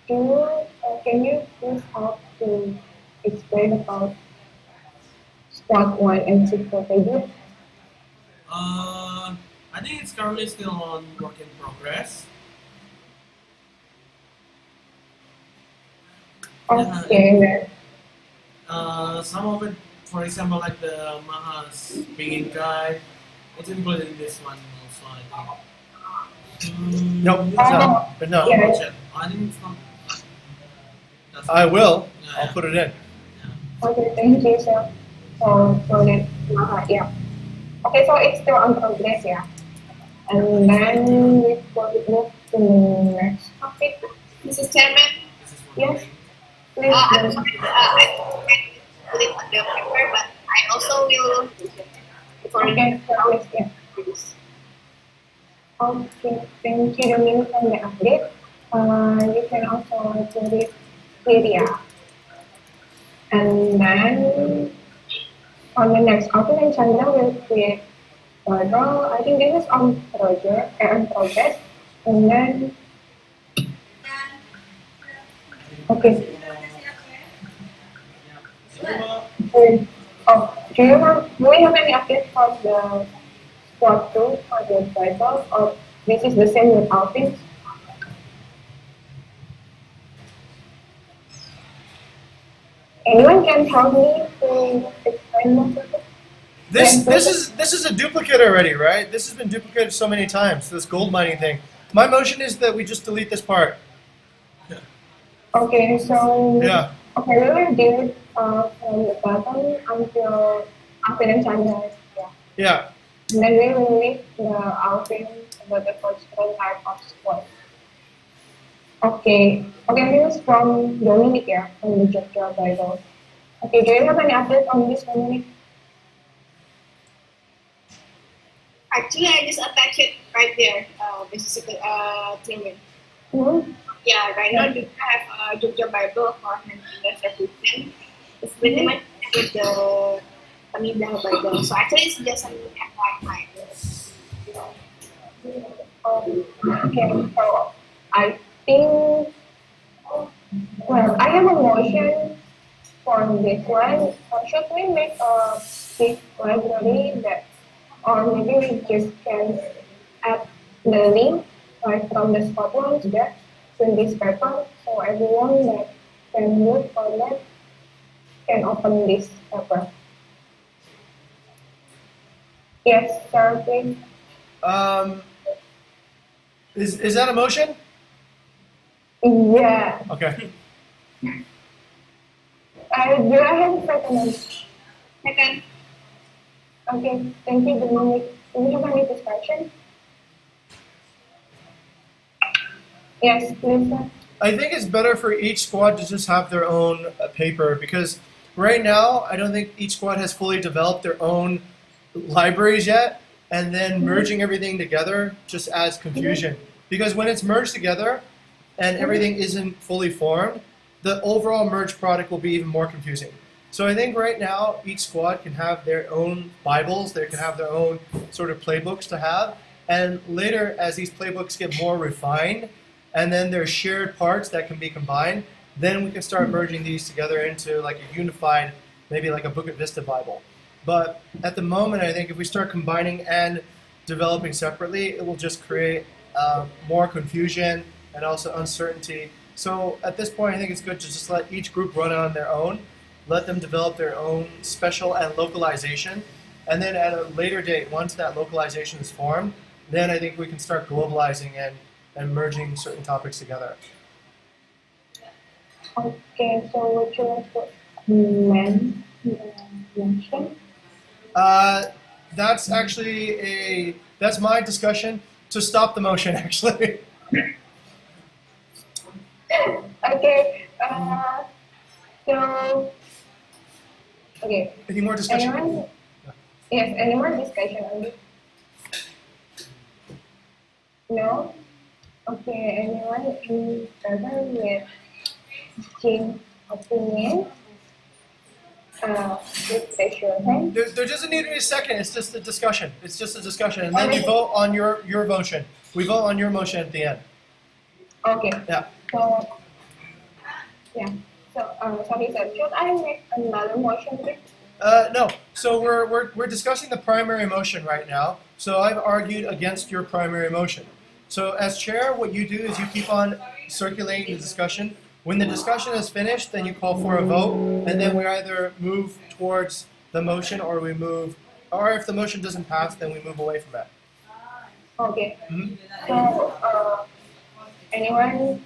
can you please help to explain about spot one encyclopedia? I think it's currently still on work in progress. Okay, then. Some of it, for example, like the Maha's Pingin guide, it's included in this one also, I think. Nope, it's not. But no. Yeah. I think it's not. I will. Yeah, I'll yeah. put it in. Okay, thank you, sir. For that, yeah. Okay, so it's still on progress, yeah. And then we will move to the next topic. Mrs. Chairman, This is for Yes. me. Please, I'm sorry, I put it on the paper, but I also will for okay, so yeah. Okay, thank you, Dominic, for the update. You can also put it media. And then on the next topic, Chandra will create photo. I think this is on project on progress. And then okay. Do we have any update from the squad 2 for the title, or this is the same with outings? Anyone can help me to explain more of it? This is a duplicate already, right? This has been duplicated so many times, this gold mining thing. My motion is that we just delete this part. Okay, so Yeah. okay, we will do it from the bottom until after the Chandra. Yeah. Yeah. And then we will leave the outing about the first type of squad. Okay. Okay, this is from Dominic, yeah, from the Jogja Bible. Okay, do you have any update on this, Dominic? actually I just attach it right there, basically, Timmy. Mm-hmm. Yeah, right now I have Jogja Bible for Handiness Reservations. It's pretty much with the Pamida Bible. So actually it's just an FYI. Okay, so I think, well, I have a motion for this one. Should we make a big library that, or maybe we just can add the link right from the spot launch there to this paper, so everyone that can look for that can open this paper. Yes, sir, please. Um, is that a motion? Yeah. Okay. Do I have a second? Second. Okay, thank you, Dominic. Do we have any discussion? Yes, please, sir. I think it's better for each squad to just have their own paper because right now I don't think each squad has fully developed their own libraries yet, and then merging everything together just adds confusion. Because when it's merged together and everything isn't fully formed, the overall merged product will be even more confusing. So I think right now each squad can have their own Bibles, they can have their own sort of playbooks to have, and later as these playbooks get more refined, and then there's shared parts that can be combined, then we can start merging these together into like a unified, maybe like a Bukit Vista Bible. But at the moment, I think if we start combining and developing separately, it will just create more confusion and also uncertainty. So at this point, I think it's good to just let each group run on their own, let them develop their own special and localization, and then at a later date, once that localization is formed, then I think we can start globalizing and merging certain topics together. Okay, so would you like to amend the motion? That's actually that's my discussion to stop the motion, actually. Okay, so, okay. Any more discussion? Anyone? Yes, any more discussion on this? No? Okay, anyone in favor with Jim's opinion? Please raise your hand. There doesn't need to be a second. It's just a discussion. It's just a discussion, and then we vote on your motion. We vote on your motion at the end. Okay. Yeah. So, yeah. So, sorry, sir. Should I make another motion, please? No. So we're discussing the primary motion right now. So I've argued against your primary motion. So as chair, what you do is you keep on circulating the discussion. When the discussion is finished, then you call for a vote, and then we either move towards the motion or we move, or if the motion doesn't pass, then we move away from it. Okay. Mm-hmm. So, anyone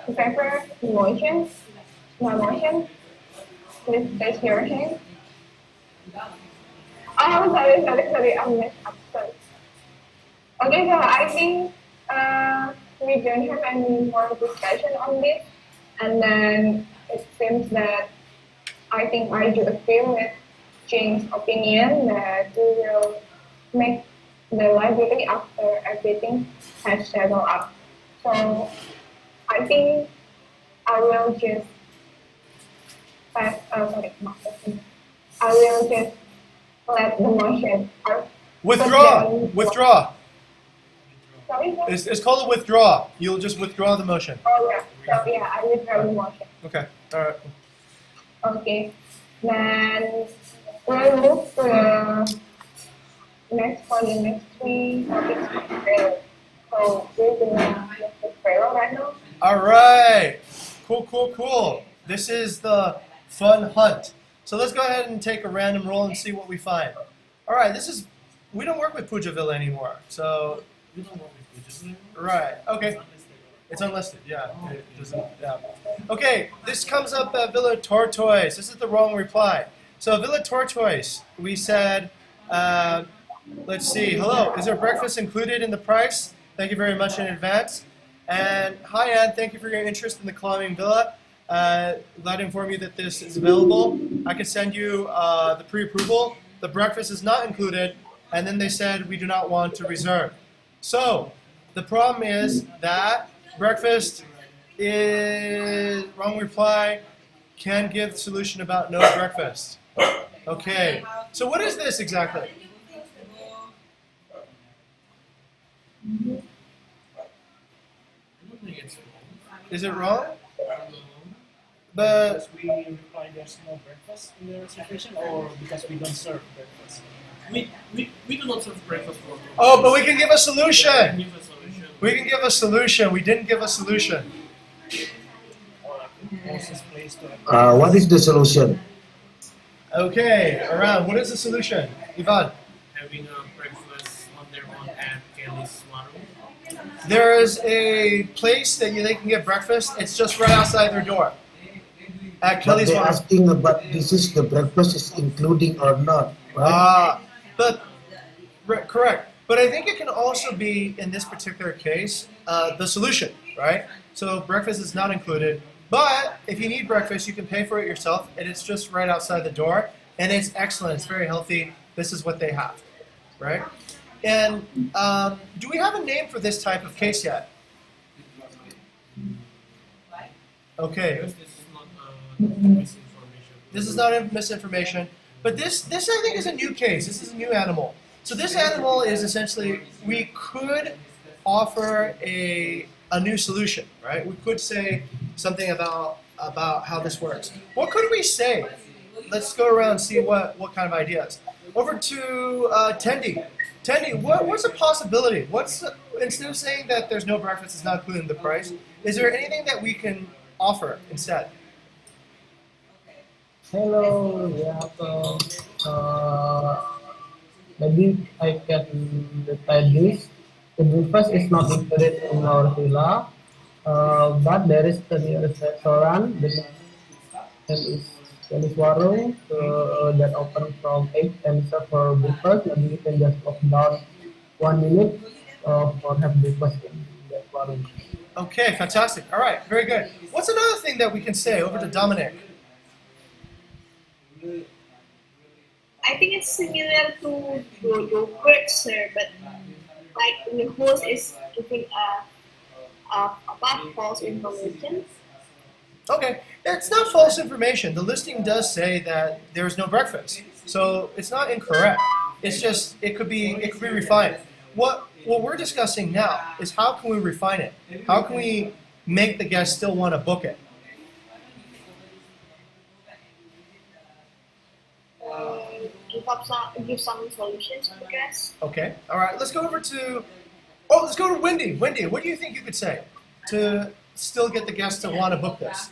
in favor of the motion? My motion? Please raise your hand. Oh, sorry, I messed up. Sorry. Okay, so I think we don't have any more discussion on this. And then it seems that I think I do agree with James' opinion that we will make the library after everything has settled up. So I think I will just pass, I will just let the motion. Withdraw. Sorry, sir? It's called a withdraw. You'll just withdraw the motion. Oh yeah, so yeah, I withdraw the motion. Okay. All right. Okay, then we'll move to the next for the next three topics of trailer. So we're gonna look the trailer right now. All right. Cool. This is the fun hunt. So let's go ahead and take a random roll and see what we find. All right. We don't work with Pujavilla anymore. So. We don't work with Pujavilla anymore? Right. Okay. It's unlisted. Yeah. It doesn't. Yeah. Okay. This comes up at Villa Tortoise. This is the wrong reply. So Villa Tortoise. We said. Let's see. Hello. Is there breakfast included in the price? Thank you very much in advance. And hi, Anne. Thank you for your interest in the climbing villa. Glad to inform you that this is available. I can send you the pre-approval. The breakfast is not included. And then they said we do not want to reserve. So the problem is that breakfast is wrong reply. Can give solution about no breakfast. Okay. So what is this exactly? I don't think it's wrong. Is it wrong? I don't know. But We reply there's no breakfast in the reservation, or because we don't serve breakfast. We do not serve breakfast for oh, but we can give a Yeah, solution. give a solution. We can give a solution. We didn't give a solution. Or like closest place to What is the solution? Okay, around. What is the solution, Ivan? Having a breakfast on their own at Kelly's warung. There is a place that they can get breakfast. It's just right outside their door. At But Kelly's they're Farm. asking about this is the breakfast is including or not, right? But correct. But I think it can also be in this particular case the solution, right? So breakfast is not included, but if you need breakfast, you can pay for it yourself, and it's just right outside the door, and it's excellent. It's very healthy. This is what they have, right? And do we have a name for this type of case yet? Okay. Because this is not misinformation. This is not misinformation, but this I think is a new case. This is a new animal. So this animal is essentially, we could offer a new solution, right? We could say something about how this works. What could we say? Let's go around and see what kind of ideas. Over to Tendi. Tendi, what's a possibility? Instead of saying that there's no breakfast, it's not included in the price, is there anything that we can offer instead? Hello, yeah, maybe I can tell this. The breakfast is not included in our villa, but there is the nearest restaurant. The name is Kelly's Warung that open from 8 and serve for breakfast. Maybe you can just walk down 1 minute for have breakfast in that warung. Okay, fantastic. All right, very good. What's another thing that we can say over to Dominic? I think it's similar to yogurt, sir, but like the host is giving about false information. Okay, it's not false information. The listing does say that there is no breakfast, so it's not incorrect. It's just it could be refined. What we're discussing now is how can we refine it? How can we make the guest still want to book it? Give some solutions to the guests. Okay, all right. Let's go to Wendy. Wendy, what do you think you could say to still get the guests to want to book this?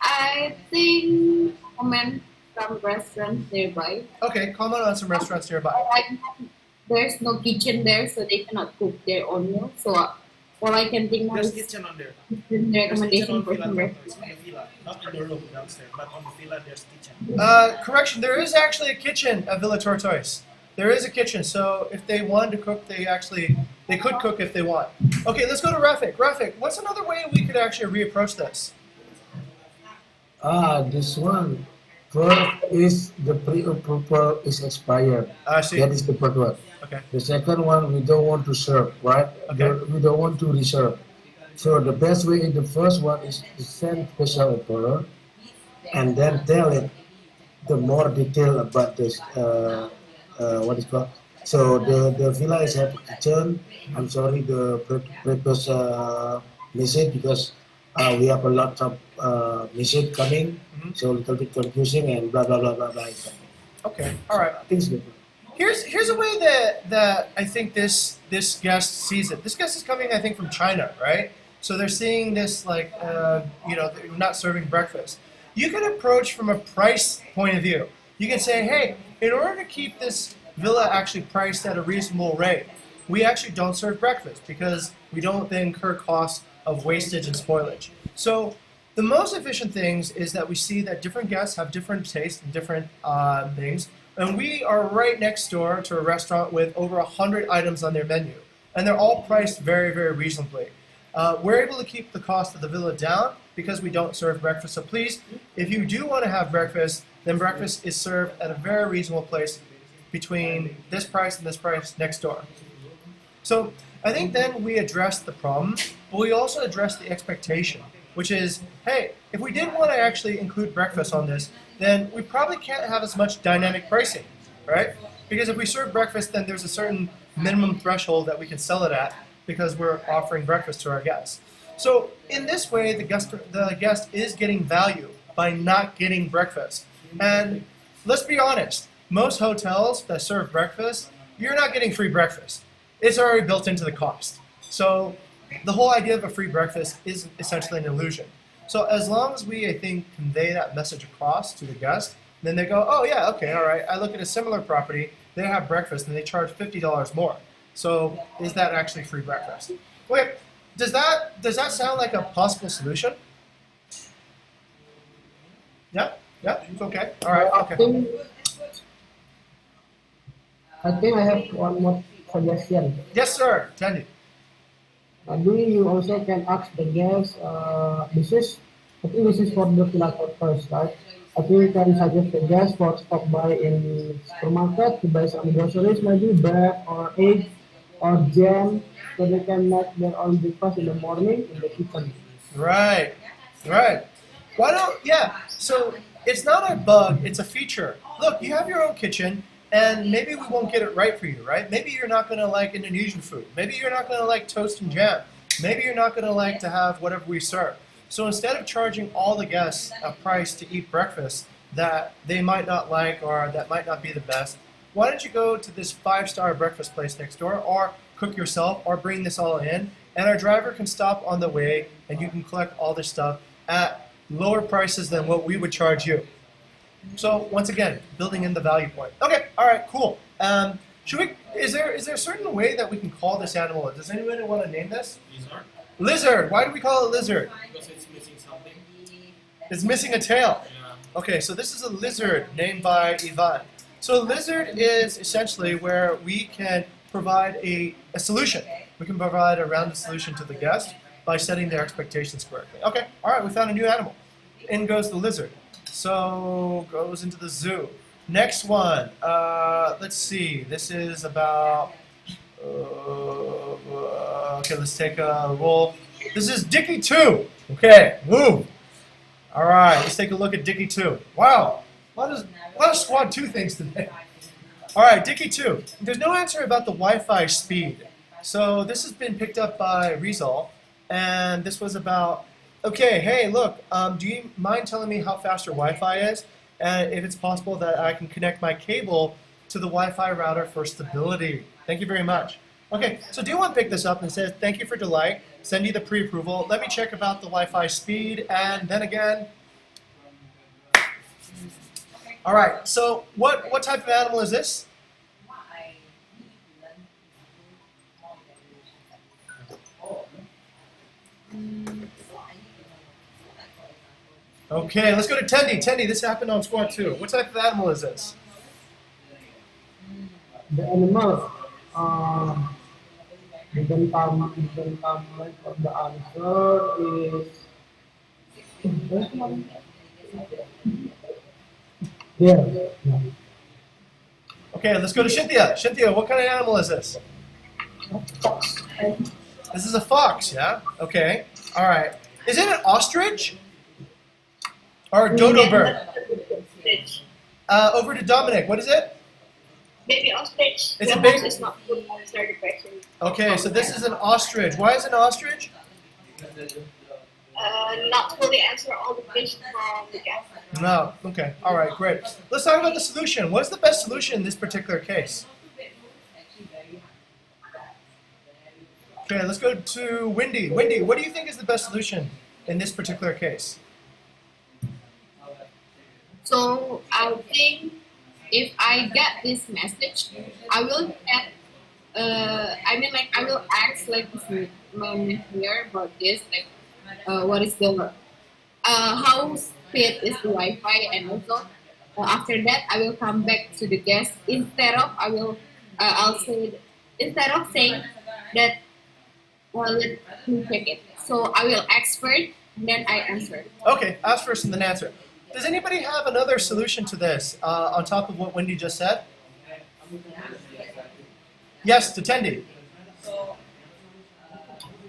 I think comment from restaurants nearby. Okay, comment on some restaurants nearby. There's no kitchen there, so they cannot cook their own meal. So all I can think of There's is kitchen on there. the recommendation for some Villa, restaurants. on the villa, not in the room downstairs, but on the villa there's kitchen. Correction, there is actually a kitchen at Villa Tortoise. There is a kitchen, so if they wanted to cook, they could cook if they want. Okay, let's go to Rafik. Rafik, what's another way we could actually reapproach this? This one. First is the pre-approval is expired. I see. That is the first one. Okay. The second one, we don't want to serve, right? Okay. We don't want to reserve. So the best way in the first one is to send special order and then tell it the more detail about this, what is called. So the villa is have a kitchen. I'm sorry, the previous message because we have a lot of message coming, so a little bit confusing and blah blah blah blah blah. Okay, all right. Things good. Here's a way that I think this guest sees it. This guest is coming, I think, from China, right? So they're seeing this like, they're not serving breakfast. You can approach from a price point of view. You can say, hey, in order to keep this villa actually priced at a reasonable rate, we actually don't serve breakfast because we don't then incur costs of wastage and spoilage. So the most efficient things is that we see that different guests have different tastes and different things. And we are right next door to a restaurant with over 100 items on their menu. And they're all priced very, very reasonably. We're able to keep the cost of the villa down because we don't serve breakfast. So please, if you do want to have breakfast, then breakfast is served at a very reasonable place between this price and this price next door. So I think then we address the problem, but we also address the expectation, which is, hey, if we did want to actually include breakfast on this, then we probably can't have as much dynamic pricing, right? Because if we serve breakfast, then there's a certain minimum threshold that we can sell it at because we're offering breakfast to our guests. So in this way, the guest is getting value by not getting breakfast. And let's be honest, most hotels that serve breakfast, you're not getting free breakfast. It's already built into the cost. So the whole idea of a free breakfast is essentially an illusion. So as long as we, I think, convey that message across to the guest, then they go, oh yeah, okay, all right. I look at a similar property, they have breakfast and they charge $50 more. So is that actually free breakfast? Wait, does that sound like a possible solution? Yeah, it's okay. All right, okay. I think I have one more suggestion. Yes, sir. Tandy. Maybe you also can ask the guests, I think this is for the villa first, right? I think you can suggest the guests for stop by in supermarket to buy some groceries, maybe bread or eggs or jam, so they can make their own breakfast in the morning in the kitchen. Right. Why don't, yeah, so it's not a bug, it's a feature. Look, you have your own kitchen, and maybe we won't get it right for you, right? Maybe you're not going to like Indonesian food. Maybe you're not going to like toast and jam. Maybe you're not going to like to have whatever we serve. So instead of charging all the guests a price to eat breakfast that they might not like or that might not be the best, why don't you go to this 5-star breakfast place next door or cook yourself or bring this all in, and our driver can stop on the way and you can collect all this stuff at lower prices than what we would charge you. So once again, building in the value point. Okay, all right, cool. Is there a certain way that we can call this animal? Does anybody want to name this? Lizard. Lizard. Why do we call it lizard? Because it's missing something. It's missing a tail. Yeah. Okay, so this is a lizard named by Ivan. So a lizard is essentially where we can provide a solution. We can provide a rounded solution to the guest by setting their expectations correctly. Okay, all right, we found a new animal. In goes the lizard. So goes into the zoo. Next one, let's see. This is about, okay, let's take a roll. This is Dickie 2. Okay, woo. All right, let's take a look at Dickie 2. Wow, a lot of Squad 2 things today. All right, Dickie 2. There's no answer about the Wi-Fi speed. So this has been picked up by Rizal, and this was about, okay, hey, look, do you mind telling me how fast your Wi-Fi is? And if it's possible that I can connect my cable to the Wi-Fi router for stability. Thank you very much. Okay, so D1 picked this up and says, thank you for delight. Send you the pre-approval. Let me check about the Wi-Fi speed, and then again. All right, so what type of animal is this? Okay, let's go to Tendi. Tendi, this happened on Squad 2. What type of animal is this? The animal, didn't come of the answer is there. Okay, let's go to Cynthia. Cynthia, what kind of animal is this? This is a fox, yeah? Okay, all right. Is it an ostrich? Or a dodo bird? Over to Dominic, what is it? Baby ostrich. It's a baby. It's not food monster depression. Okay, so this is an ostrich. Why is it an ostrich? Not fully answer all the questions from the guest. No, okay, all right, great. Let's talk about the solution. What's the best solution in this particular case? Okay, let's go to Wendy. Wendy, what do you think is the best solution in this particular case? So I think if I get this message, I will add, I will ask like this man here about this, like what is the, how speed is the Wi-Fi, and also after that I will come back to the guest instead of I'll say instead of saying that let me check it. So I will ask first, then I answer. Okay, ask first and then answer. Does anybody have another solution to this on top of what Wendy just said? Yes, to Tendi.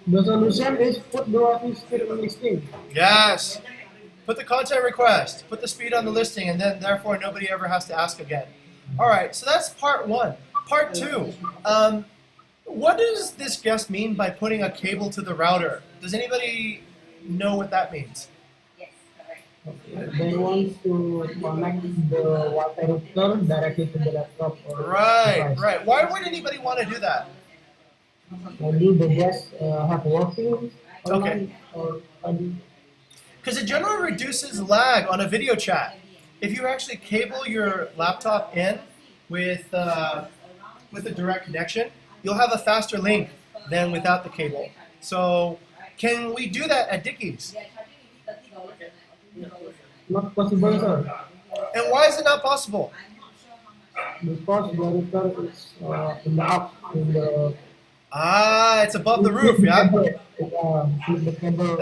The solution is put the speed on listing. Yes. Put the content request, put the speed on the listing, and then therefore nobody ever has to ask again. All right, so that's part one. Part two. What does this guest mean by putting a cable to the router? Does anybody know what that means? They want to connect the water router directly to the laptop or Right, device. right. Why would anybody want to do that? Maybe the guests have working Okay. online or study. Because it generally reduces lag on a video chat. If you actually cable your laptop in with a direct connection, you'll have a faster link than without the cable. So, can we do that at Dickie's? Not possible, sir, And why is it not possible? because the router is in the up in the Ah, it's above the roof, yeah? the cable.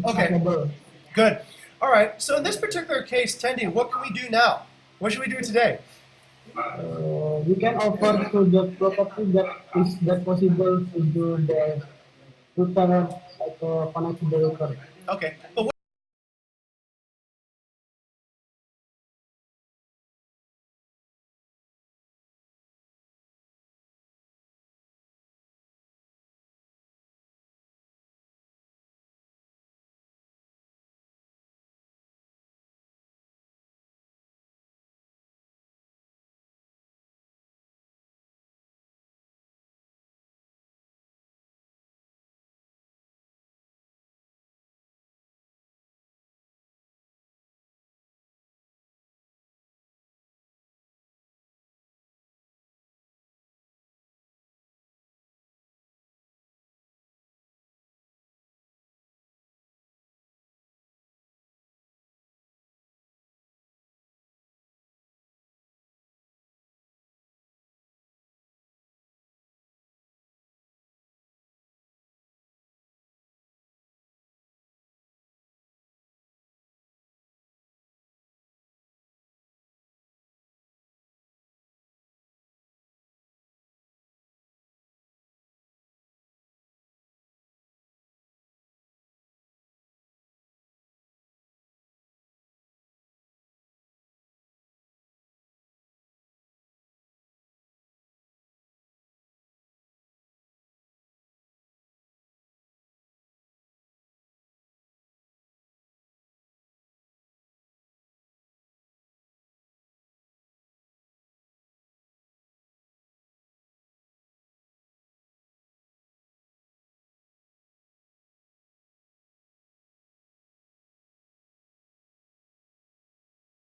Okay. Cable. Good. All right. So in this particular case, Tendi, what can we do now? What should we do today? We can offer to the property that is that possible to do the router like connect to the router. Okay. But